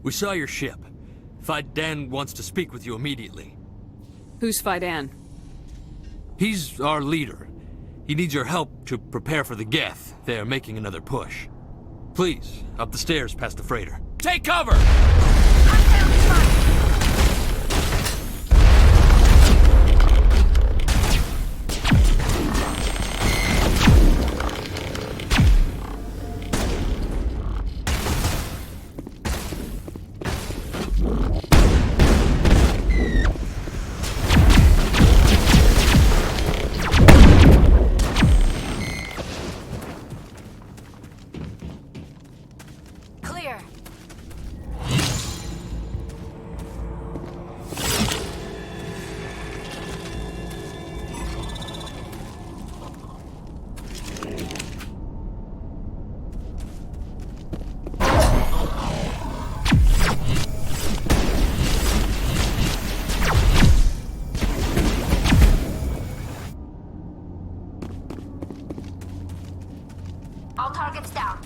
We saw your ship. Faidan wants to speak with you immediately. Who's Faidan? He's our leader. He needs your help to prepare for the geth. They are making another push. Please, up the stairs past the freighter. Take cover! All targets down.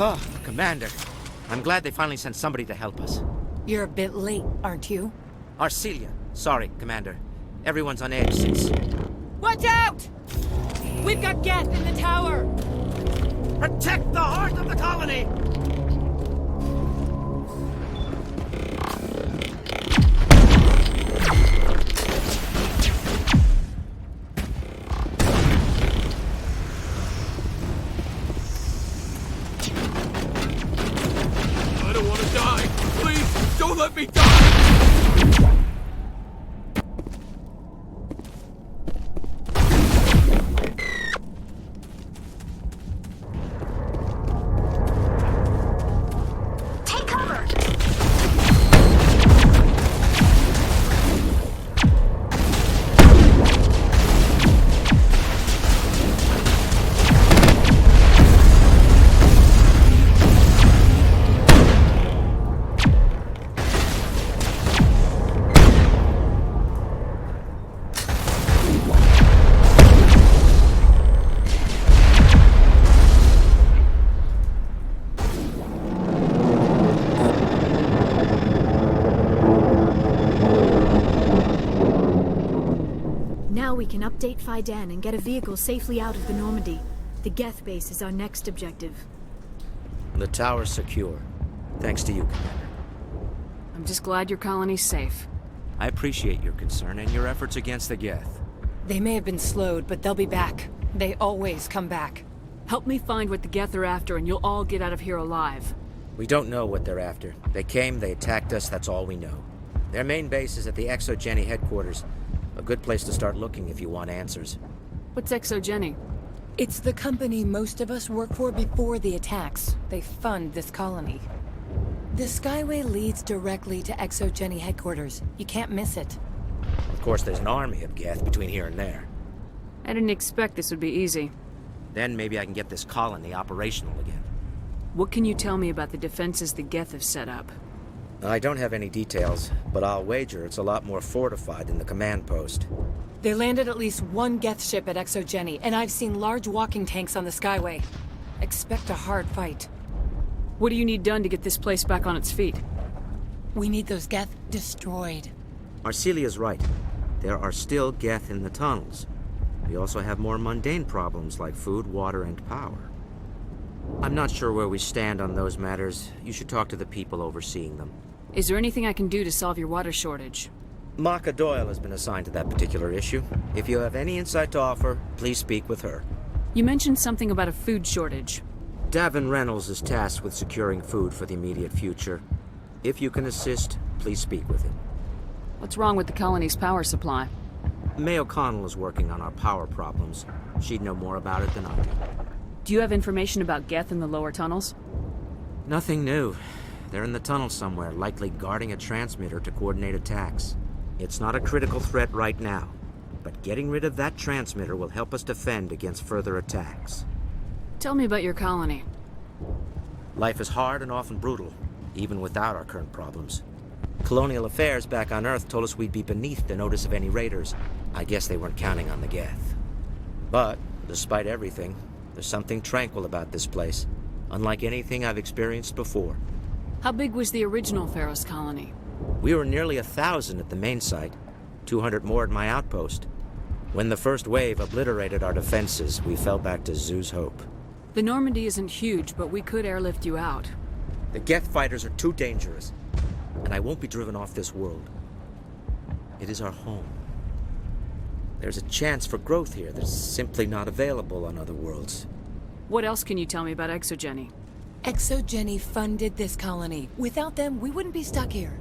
Oh, Commander. I'm glad they finally sent somebody to help us. You're a bit late, aren't you? Arcelia. Sorry, Commander. Everyone's on edge since... Watch out! We've got geth in the tower! Protect the heart of the colony! I don't want to die! Please, don't let me die! Now we can update Faidan and get a vehicle safely out of the Normandy. The geth base is our next objective. The tower's secure. Thanks to you, Commander. I'm just glad your colony's safe. I appreciate your concern and your efforts against the geth. They may have been slowed, but they'll be back. They always come back. Help me find what the geth are after and you'll all get out of here alive. We don't know what they're after. They came, they attacked us, that's all we know. Their main base is at the Exogeny headquarters. A good place to start looking if you want answers. What's Exogeny? It's the company most of us work for before the attacks. They fund this colony. The Skyway leads directly to Exogeny headquarters. You can't miss it. Of course, there's an army of geth between here and there. I didn't expect this would be easy. Then maybe I can get this colony operational again. What can you tell me about the defenses the geth have set up? I don't have any details, but I'll wager it's a lot more fortified than the command post. They landed at least one geth ship at Exogeny, and I've seen large walking tanks on the Skyway. Expect a hard fight. What do you need done to get this place back on its feet? We need those geth destroyed. Arcelia's right. There are still geth in the tunnels. We also have more mundane problems like food, water, and power. I'm not sure where we stand on those matters. You should talk to the people overseeing them. Is there anything I can do to solve your water shortage? Maka Doyle has been assigned to that particular issue. If you have any insight to offer, please speak with her. You mentioned something about a food shortage. Davin Reynolds is tasked with securing food for the immediate future. If you can assist, please speak with him. What's wrong with the colony's power supply? May O'Connell is working on our power problems. She'd know more about it than I do. Do you have information about geth in the lower tunnels? Nothing new. They're in the tunnel somewhere, likely guarding a transmitter to coordinate attacks. It's not a critical threat right now, but getting rid of that transmitter will help us defend against further attacks. Tell me about your colony. Life is hard and often brutal, even without our current problems. Colonial affairs back on Earth told us we'd be beneath the notice of any raiders. I guess they weren't counting on the geth. But, despite everything, there's something tranquil about this place, unlike anything I've experienced before. How big was the original Feros colony? We were nearly 1,000 at the main site, 200 more at my outpost. When the first wave obliterated our defenses, we fell back to Zoo's Hope. The Normandy isn't huge, but we could airlift you out. The geth fighters are too dangerous, and I won't be driven off this world. It is our home. There's a chance for growth here that's simply not available on other worlds. What else can you tell me about Exogeny? Exogeny funded this colony. Without them, we wouldn't be stuck here.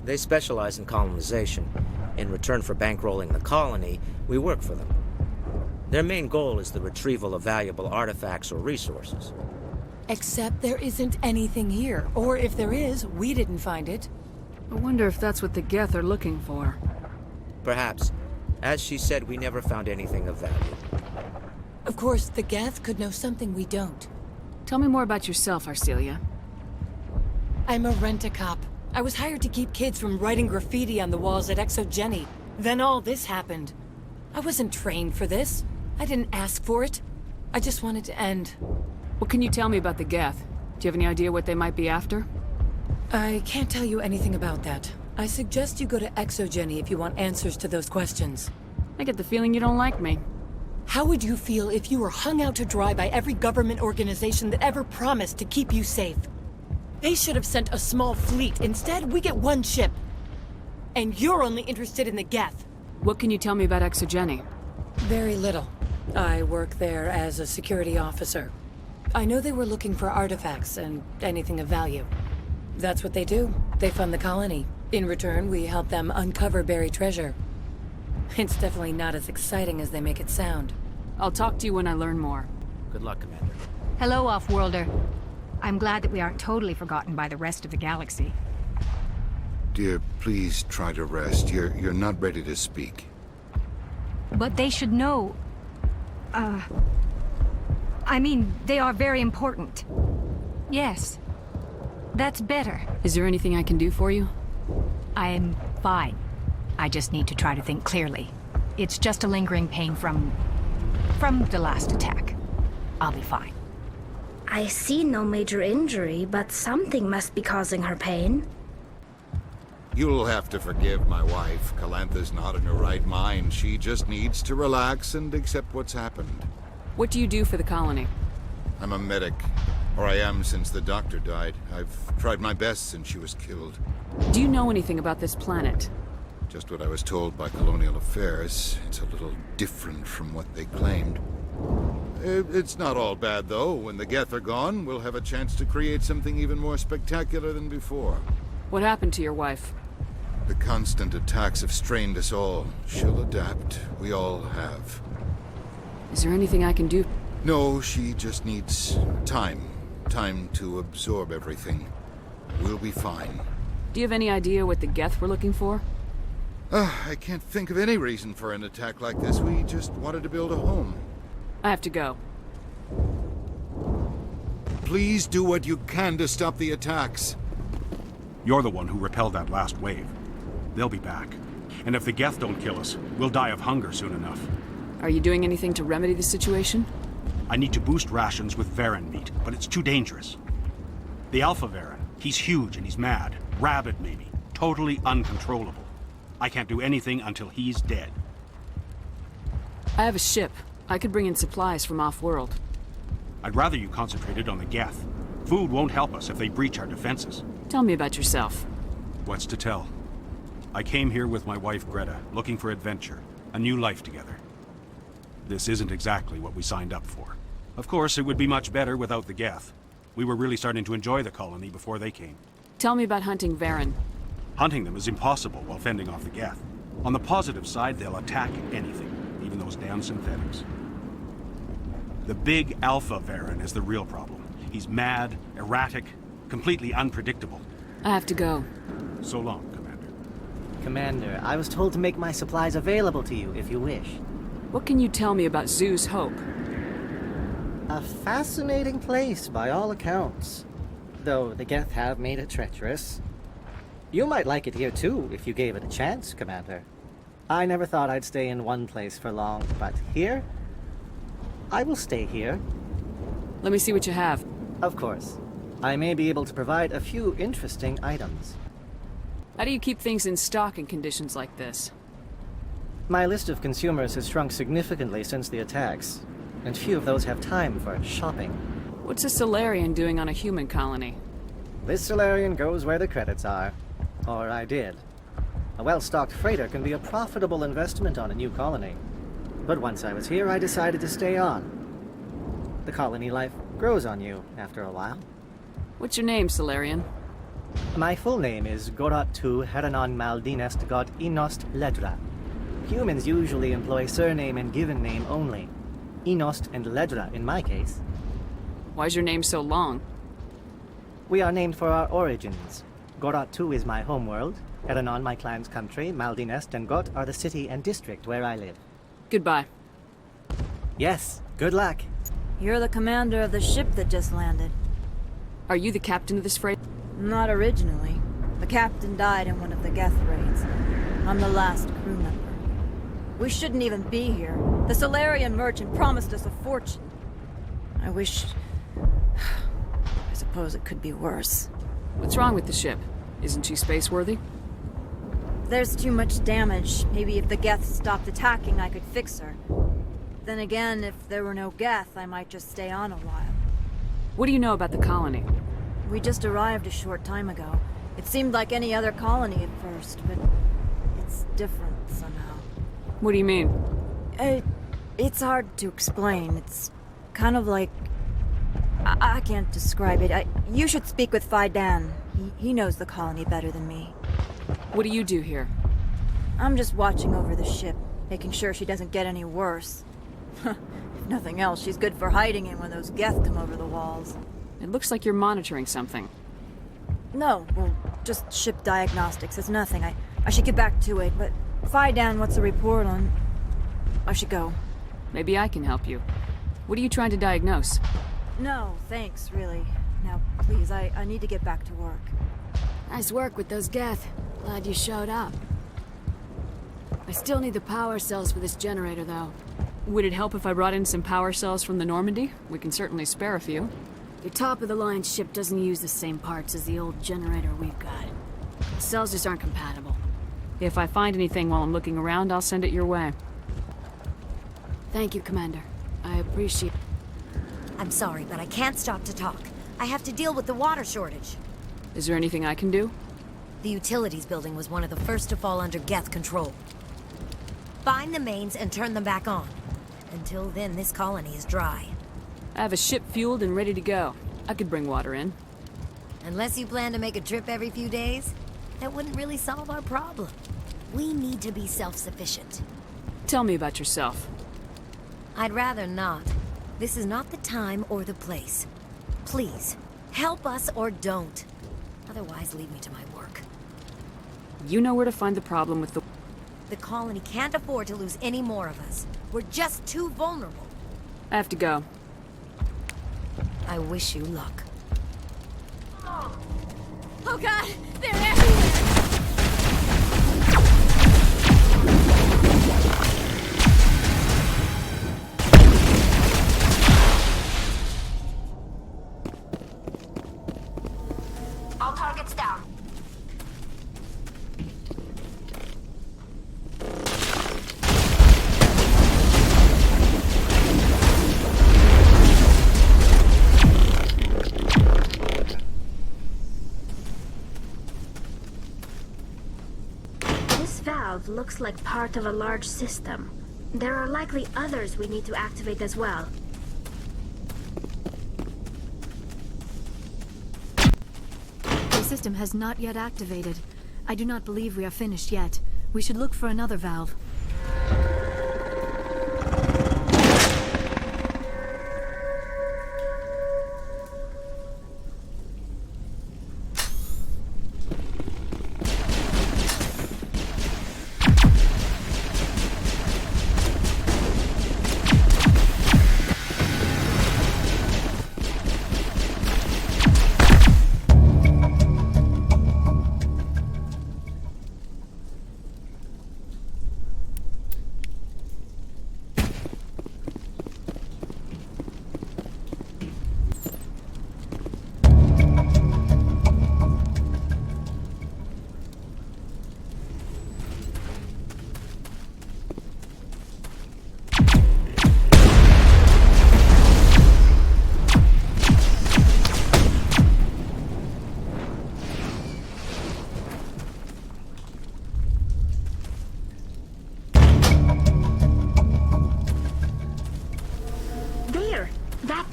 They specialize in colonization. In return for bankrolling the colony, we work for them. Their main goal is the retrieval of valuable artifacts or resources. Except there isn't anything here. Or if there is, we didn't find it. I wonder if that's what the geth are looking for. Perhaps. As she said, we never found anything of value. Of course, the geth could know something we don't. Tell me more about yourself, Arcelia. I'm a rent-a-cop. I was hired to keep kids from writing graffiti on the walls at Exogeny. Then all this happened. I wasn't trained for this. I didn't ask for it. I just wanted to end. What can you tell me about the geth? Do you have any idea what they might be after? I can't tell you anything about that. I suggest you go to Exogeny if you want answers to those questions. I get the feeling you don't like me. How would you feel if you were hung out to dry by every government organization that ever promised to keep you safe? They should have sent a small fleet. Instead, we get one ship. And you're only interested in the geth. What can you tell me about Exogeny? Very little. I work there as a security officer. I know they were looking for artifacts and anything of value. That's what they do. They fund the colony. In return, we help them uncover buried treasure. It's definitely not as exciting as they make it sound. I'll talk to you when I learn more. Good luck, Commander. Hello, Off-Worlder. I'm glad that we aren't totally forgotten by the rest of the galaxy. Dear, please try to rest. You're not ready to speak. But they should know... I mean, they are very important. Yes. That's better. Is there anything I can do for you? I'm fine. I just need to try to think clearly. It's just a lingering pain from the last attack. I'll be fine. I see no major injury, but something must be causing her pain. You'll have to forgive my wife. Calantha's not in her right mind. She just needs to relax and accept what's happened. What do you do for the colony? I'm a medic. Or I am since the doctor died. I've tried my best since she was killed. Do you know anything about this planet? Just what I was told by Colonial Affairs. It's a little different from what they claimed. It's not all bad, though. When the geth are gone, we'll have a chance to create something even more spectacular than before. What happened to your wife? The constant attacks have strained us all. She'll adapt. We all have. Is there anything I can do? No, she just needs time. Time to absorb everything. We'll be fine. Do you have any idea what the geth were looking for? I can't think of any reason for an attack like this. We just wanted to build a home. I have to go. Please do what you can to stop the attacks. You're the one who repelled that last wave. They'll be back. And if the geth don't kill us, we'll die of hunger soon enough. Are you doing anything to remedy the situation? I need to boost rations with Varen meat, but it's too dangerous. The Alpha Varen, he's huge and he's mad. Rabid, maybe. Totally uncontrollable. I can't do anything until he's dead. I have a ship. I could bring in supplies from off-world. I'd rather you concentrated on the geth. Food won't help us if they breach our defenses. Tell me about yourself. What's to tell? I came here with my wife Greta, looking for adventure, a new life together. This isn't exactly what we signed up for. Of course, it would be much better without the geth. We were really starting to enjoy the colony before they came. Tell me about hunting Varen. Hunting them is impossible while fending off the geth. On the positive side, they'll attack anything, even those damn synthetics. The big Alpha Varen is the real problem. He's mad, erratic, completely unpredictable. I have to go. So long, Commander. Commander, I was told to make my supplies available to you if you wish. What can you tell me about Zoo's Hope? A fascinating place, by all accounts. though the geth have made it treacherous. You might like it here too, if you gave it a chance, Commander. I never thought I'd stay in one place for long, but here? I will stay here. Let me see what you have. Of course. I may be able to provide a few interesting items. How do you keep things in stock in conditions like this? My list of consumers has shrunk significantly since the attacks, and few of those have time for shopping. What's a Solarian doing on a human colony? This Solarian goes where the credits are. Or I did. A well-stocked freighter can be a profitable investment on a new colony. But once I was here, I decided to stay on. The colony life grows on you after a while. What's your name, Solarian? My full name is Goratu Heranon Maldinest God Inost Ledra. Humans usually employ surname and given name only. Inost and Ledra in my case. Why's your name so long? We are named for our origins. Goratu is my homeworld, Heranon my clan's country, Maldinest and Got are the city and district where I live. Goodbye. Yes, good luck. You're the commander of the ship that just landed. Are you the captain of this freight? Not originally. The captain died in one of the geth raids. I'm the last crew member. We shouldn't even be here. The Solarian merchant promised us a fortune. I wish... I suppose it could be worse. What's wrong with the ship? Isn't she space-worthy? There's too much damage. Maybe if the geth stopped attacking, I could fix her. Then again, if there were no geth, I might just stay on a while. What do you know about the colony? We just arrived a short time ago. It seemed like any other colony at first, but it's different somehow. What do you mean? It's hard to explain. It's kind of like... I can't describe it. You should speak with Faidan. He knows the colony better than me. What do you do here? I'm just watching over the ship, making sure she doesn't get any worse. If nothing else, she's good for hiding in when those geth come over the walls. It looks like you're monitoring something. No, well, just ship diagnostics. It's nothing. I should get back to it, but Faidan, what's the report on... I should go. Maybe I can help you. What are you trying to diagnose? No, thanks, really. Now, please, I need to get back to work. Nice work with those geth. Glad you showed up. I still need the power cells for this generator, though. Would it help if I brought in some power cells from the Normandy? We can certainly spare a few. Your top-of-the-line ship doesn't use the same parts as the old generator we've got. The cells just aren't compatible. If I find anything while I'm looking around, I'll send it your way. Thank you, Commander. I appreciate... I'm sorry, but I can't stop to talk. I have to deal with the water shortage. Is there anything I can do? The utilities building was one of the first to fall under geth control. Find the mains and turn them back on. Until then, this colony is dry. I have a ship fueled and ready to go. I could bring water in. Unless you plan to make a trip every few days, that wouldn't really solve our problem. We need to be self-sufficient. Tell me about yourself. I'd rather not. This is not the time or the place. Please, help us or don't. Otherwise, leave me to my work. You know where to find the problem with the... The colony can't afford to lose any more of us. We're just too vulnerable. I have to go. I wish you luck. Oh God! They're everywhere! All targets down. This valve looks like part of a large system. There are likely others we need to activate as well. The system has not yet activated. I do not believe we are finished yet. We should look for another valve.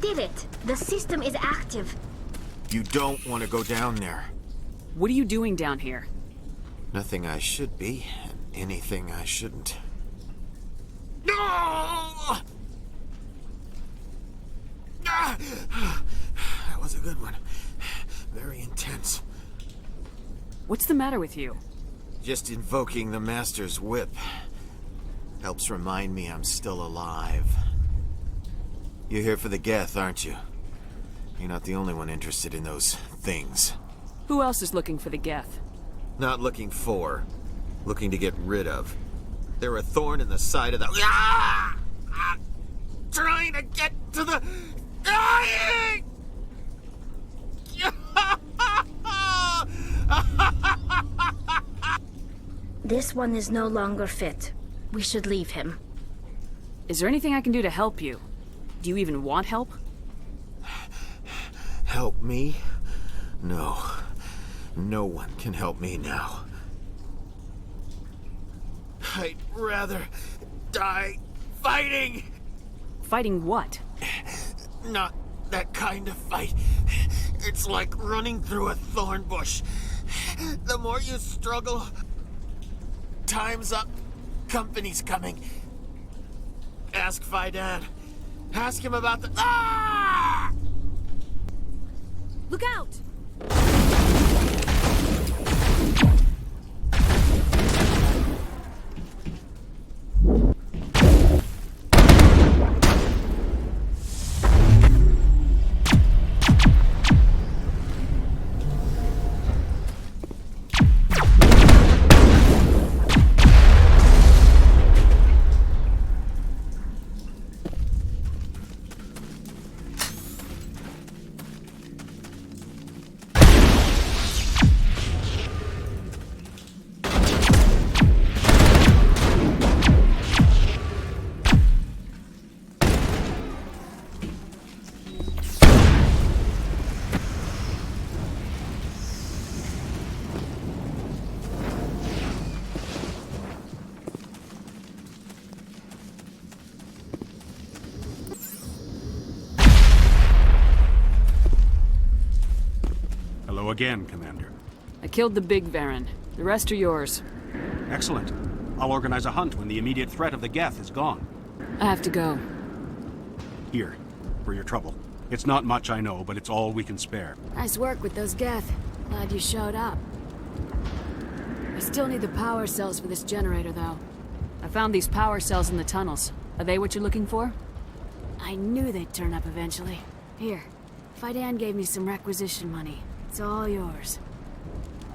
did it! The system is active. You don't want to go down there. What are you doing down here? Nothing I should be, and anything I shouldn't. No! Ah! That was a good one. Very intense. What's the matter with you? Just invoking the Master's whip helps remind me I'm still alive. You're here for the geth, aren't you? You're not the only one interested in those things. Who else is looking for the geth? Not looking for. Looking to get rid of. They're a thorn in the side of the... Ah! I'm trying to get to the... Dying! This one is no longer fit. We should leave him. Is there anything I can do to help you? Do you even want help? Help me? No. No one can help me now. I'd rather die fighting! Fighting what? Not that kind of fight. It's like running through a thorn bush. The more you struggle, time's up. Company's coming. Ask Faidan. Ask him about the... Ah! Look out! Hello again, Commander. I killed the big Varen. The rest are yours. Excellent. I'll organize a hunt when the immediate threat of the geth is gone. I have to go. Here, for your trouble. It's not much, I know, but it's all we can spare. Nice work with those geth. Glad you showed up. I still need the power cells for this generator, though. I found these power cells in the tunnels. Are they what you're looking for? I knew they'd turn up eventually. Here, Faidan gave me some requisition money. It's all yours.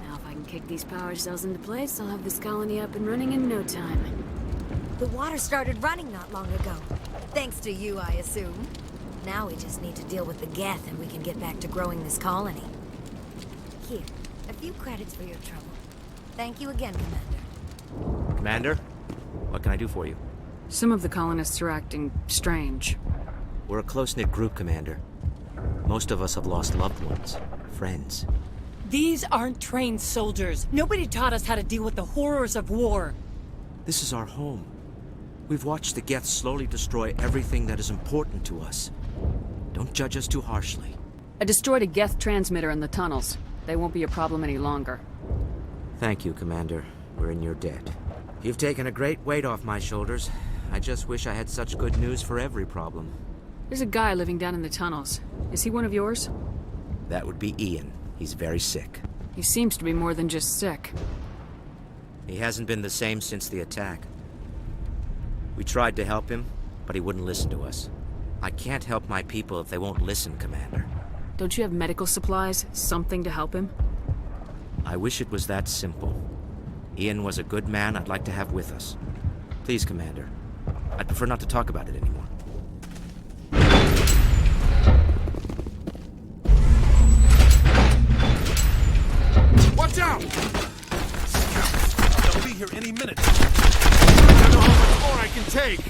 Now if I can kick these power cells into place, I'll have this colony up and running in no time. The water started running not long ago. Thanks to you, I assume. Now we just need to deal with the geth and we can get back to growing this colony. Here, a few credits for your trouble. Thank you again, Commander. Commander, what can I do for you? Some of the colonists are acting strange. We're a close-knit group, Commander. Most of us have lost loved ones, friends. These aren't trained soldiers. Nobody taught us how to deal with the horrors of war. This is our home. We've watched the geth slowly destroy everything that is important to us. Don't judge us too harshly. I destroyed a geth transmitter in the tunnels. They won't be a problem any longer. Thank you, Commander. We're in your debt. You've taken a great weight off my shoulders. I just wish I had such good news for every problem. There's a guy living down in the tunnels. Is he one of yours? That would be Ian. He's very sick. He seems to be more than just sick. He hasn't been the same since the attack. We tried to help him, but he wouldn't listen to us. I can't help my people if they won't listen, Commander. Don't you have medical supplies? Something to help him? I wish it was that simple. Ian was a good man I'd like to have with us. Please, Commander. I'd prefer not to talk about it anymore. Watch out! They'll be here any minute. I don't know how much more I can take.